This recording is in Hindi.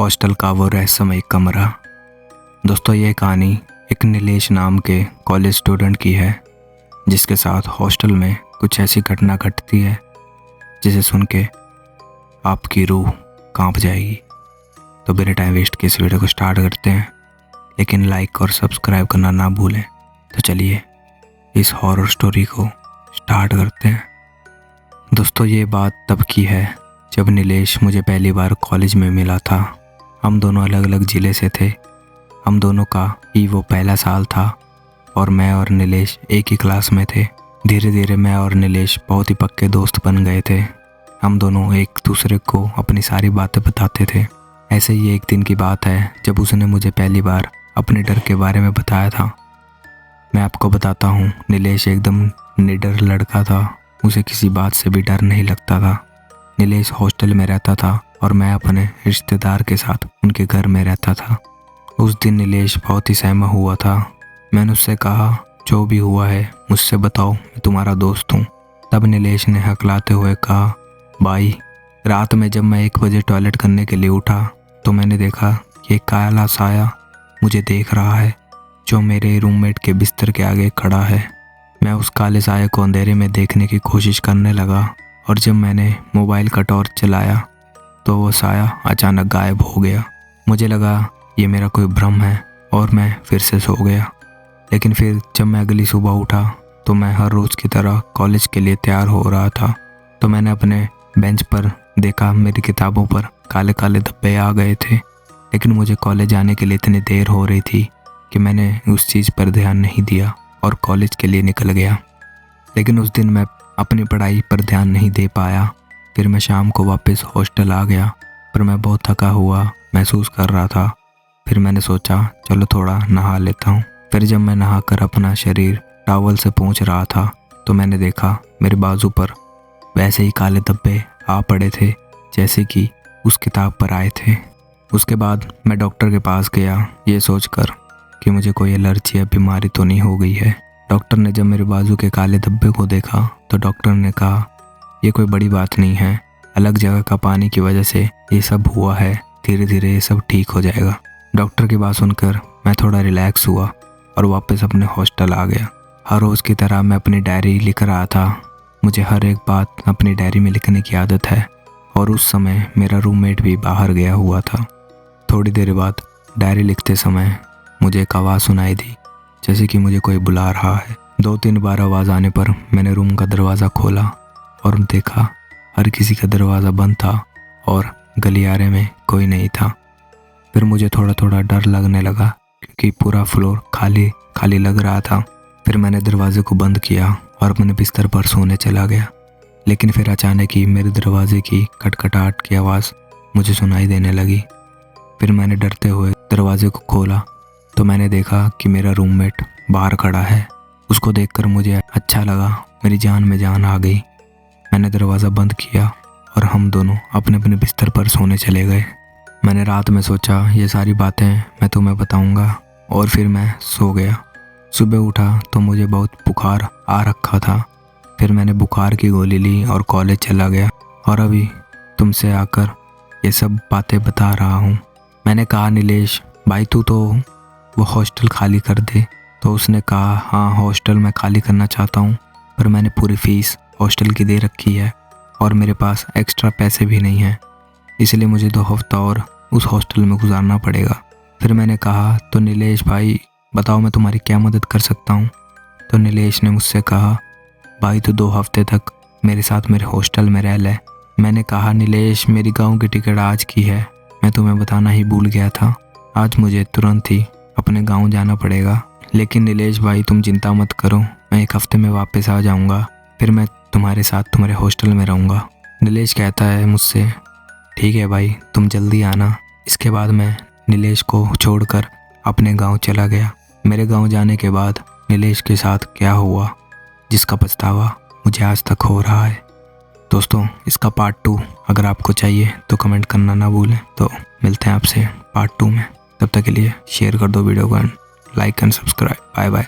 हॉस्टल का वो रहस्यमय कमरा। दोस्तों, ये कहानी एक नीलेश नाम के कॉलेज स्टूडेंट की है जिसके साथ हॉस्टल में कुछ ऐसी घटना घटती है जिसे सुन के आपकी रूह कांप जाएगी। तो बिना टाइम वेस्ट के इस वीडियो को स्टार्ट करते हैं, लेकिन लाइक और सब्सक्राइब करना ना भूलें। तो चलिए इस हॉरर स्टोरी को स्टार्ट करते हैं। दोस्तों, ये बात तब की है जब नीलेश मुझे पहली बार कॉलेज में मिला था। हम दोनों अलग अलग ज़िले से थे। हम दोनों का ही वो पहला साल था और मैं और नीलेश एक ही क्लास में थे। धीरे धीरे मैं और नीलेश बहुत ही पक्के दोस्त बन गए थे। हम दोनों एक दूसरे को अपनी सारी बातें बताते थे। ऐसे ही एक दिन की बात है जब उसने मुझे पहली बार अपने डर के बारे में बताया था। मैं आपको बताता हूँ, नीलेश एकदम निडर लड़का था। उसे किसी बात से भी डर नहीं लगता था। नीलेश हॉस्टल में रहता था और मैं अपने रिश्तेदार के साथ उनके घर में रहता था। उस दिन नीलेश बहुत ही सहमा हुआ था। मैंने उससे कहा, जो भी हुआ है मुझसे बताओ, मैं तुम्हारा दोस्त हूँ। तब नीलेश ने हकलाते हुए कहा, भाई, रात में जब मैं 1 बजे टॉयलेट करने के लिए उठा तो मैंने देखा कि एक काला साया मुझे देख रहा है जो मेरे रूममेट के बिस्तर के आगे खड़ा है। मैं उस काले साये को अंधेरे में देखने की कोशिश करने लगा और जब मैंने मोबाइल का टॉर्च चलाया तो वो साया अचानक गायब हो गया। मुझे लगा ये मेरा कोई भ्रम है और मैं फिर से सो गया। लेकिन फिर जब मैं अगली सुबह उठा तो मैं हर रोज़ की तरह कॉलेज के लिए तैयार हो रहा था। तो मैंने अपने बेंच पर देखा, मेरी किताबों पर काले काले धब्बे आ गए थे। लेकिन मुझे कॉलेज जाने के लिए इतनी देर हो रही थी कि मैंने उस चीज़ पर ध्यान नहीं दिया और कॉलेज के लिए निकल गया। लेकिन उस दिन मैं अपनी पढ़ाई पर ध्यान नहीं दे पाया। फिर मैं शाम को वापस हॉस्टल आ गया, पर मैं बहुत थका हुआ महसूस कर रहा था। फिर मैंने सोचा चलो थोड़ा नहा लेता हूँ। फिर जब मैं नहाकर अपना शरीर टॉवल से पोंछ रहा था तो मैंने देखा मेरे बाजू पर वैसे ही काले धब्बे आ पड़े थे जैसे कि उस किताब पर आए थे। उसके बाद मैं डॉक्टर के पास गया, ये सोचकर कि मुझे कोई एलर्जी या बीमारी तो नहीं हो गई है। डॉक्टर ने जब मेरे बाजू के काले धब्बे को देखा तो डॉक्टर ने कहा, ये कोई बड़ी बात नहीं है, अलग जगह का पानी की वजह से ये सब हुआ है, धीरे धीरे ये सब ठीक हो जाएगा। डॉक्टर की बात सुनकर मैं थोड़ा रिलैक्स हुआ और वापस अपने हॉस्टल आ गया। हर रोज़ की तरह मैं अपनी डायरी लिख रहा था। मुझे हर एक बात अपनी डायरी में लिखने की आदत है और उस समय मेरा रूममेट भी बाहर गया हुआ था। थोड़ी देर बाद डायरी लिखते समय मुझे एक आवाज़ सुनाई दी, जैसे कि मुझे कोई बुला रहा है। 2-3 बार आवाज़ आने पर मैंने रूम का दरवाज़ा खोला और देखा हर किसी का दरवाज़ा बंद था और गलियारे में कोई नहीं था। फिर मुझे थोड़ा थोड़ा डर लगने लगा क्योंकि पूरा फ्लोर खाली खाली लग रहा था। फिर मैंने दरवाजे को बंद किया और अपने बिस्तर पर सोने चला गया। लेकिन फिर अचानक ही मेरे दरवाजे की खटखटाहट की आवाज़ मुझे सुनाई देने लगी। फिर मैंने डरते हुए दरवाजे को खोला तो मैंने देखा कि मेरा रूममेट बाहर खड़ा है। उसको देखकर मुझे अच्छा लगा, मेरी जान में जान आ गई। मैंने दरवाज़ा बंद किया और हम दोनों अपने अपने बिस्तर पर सोने चले गए। मैंने रात में सोचा ये सारी बातें मैं तुम्हें बताऊंगा और फिर मैं सो गया। सुबह उठा तो मुझे बहुत बुखार आ रखा था। फिर मैंने बुखार की गोली ली और कॉलेज चला गया और अभी तुमसे आकर ये सब बातें बता रहा हूँ। मैंने कहा, नीलेश भाई, तू तो वो हॉस्टल खाली कर दे। तो उसने कहा, हाँ, हॉस्टल मैं खाली करना चाहता हूँ, पर मैंने पूरी फ़ीस हॉस्टल की दे रखी है और मेरे पास एक्स्ट्रा पैसे भी नहीं हैं, इसलिए मुझे 2 हफ्ता और उस हॉस्टल में गुजारना पड़ेगा। फिर मैंने कहा, तो नीलेश भाई बताओ मैं तुम्हारी क्या मदद कर सकता हूँ। तो नीलेश ने मुझसे कहा, भाई तू 2 हफ्ते तक मेरे साथ मेरे हॉस्टल में रह ले। मैंने कहा, नीलेश मेरी गाँव की टिकट आज की है, मैं तुम्हें बताना ही भूल गया था। आज मुझे तुरंत ही अपने गाँव जाना पड़ेगा। लेकिन नीलेश भाई तुम चिंता मत करो, मैं 1 हफ्ते में वापस आ जाऊँगा, फिर मैं तुम्हारे साथ तुम्हारे हॉस्टल में रहूँगा। नीलेश कहता है मुझसे, ठीक है भाई, तुम जल्दी आना। इसके बाद मैं नीलेश को छोड़कर अपने गांव चला गया। मेरे गांव जाने के बाद नीलेश के साथ क्या हुआ, जिसका पछतावा मुझे आज तक हो रहा है। दोस्तों, इसका पार्ट 2 अगर आपको चाहिए तो कमेंट करना ना भूलें। तो मिलते हैं आपसे पार्ट 2 में। तब तक के लिए शेयर कर दो वीडियो को, like and subscribe. Bye bye.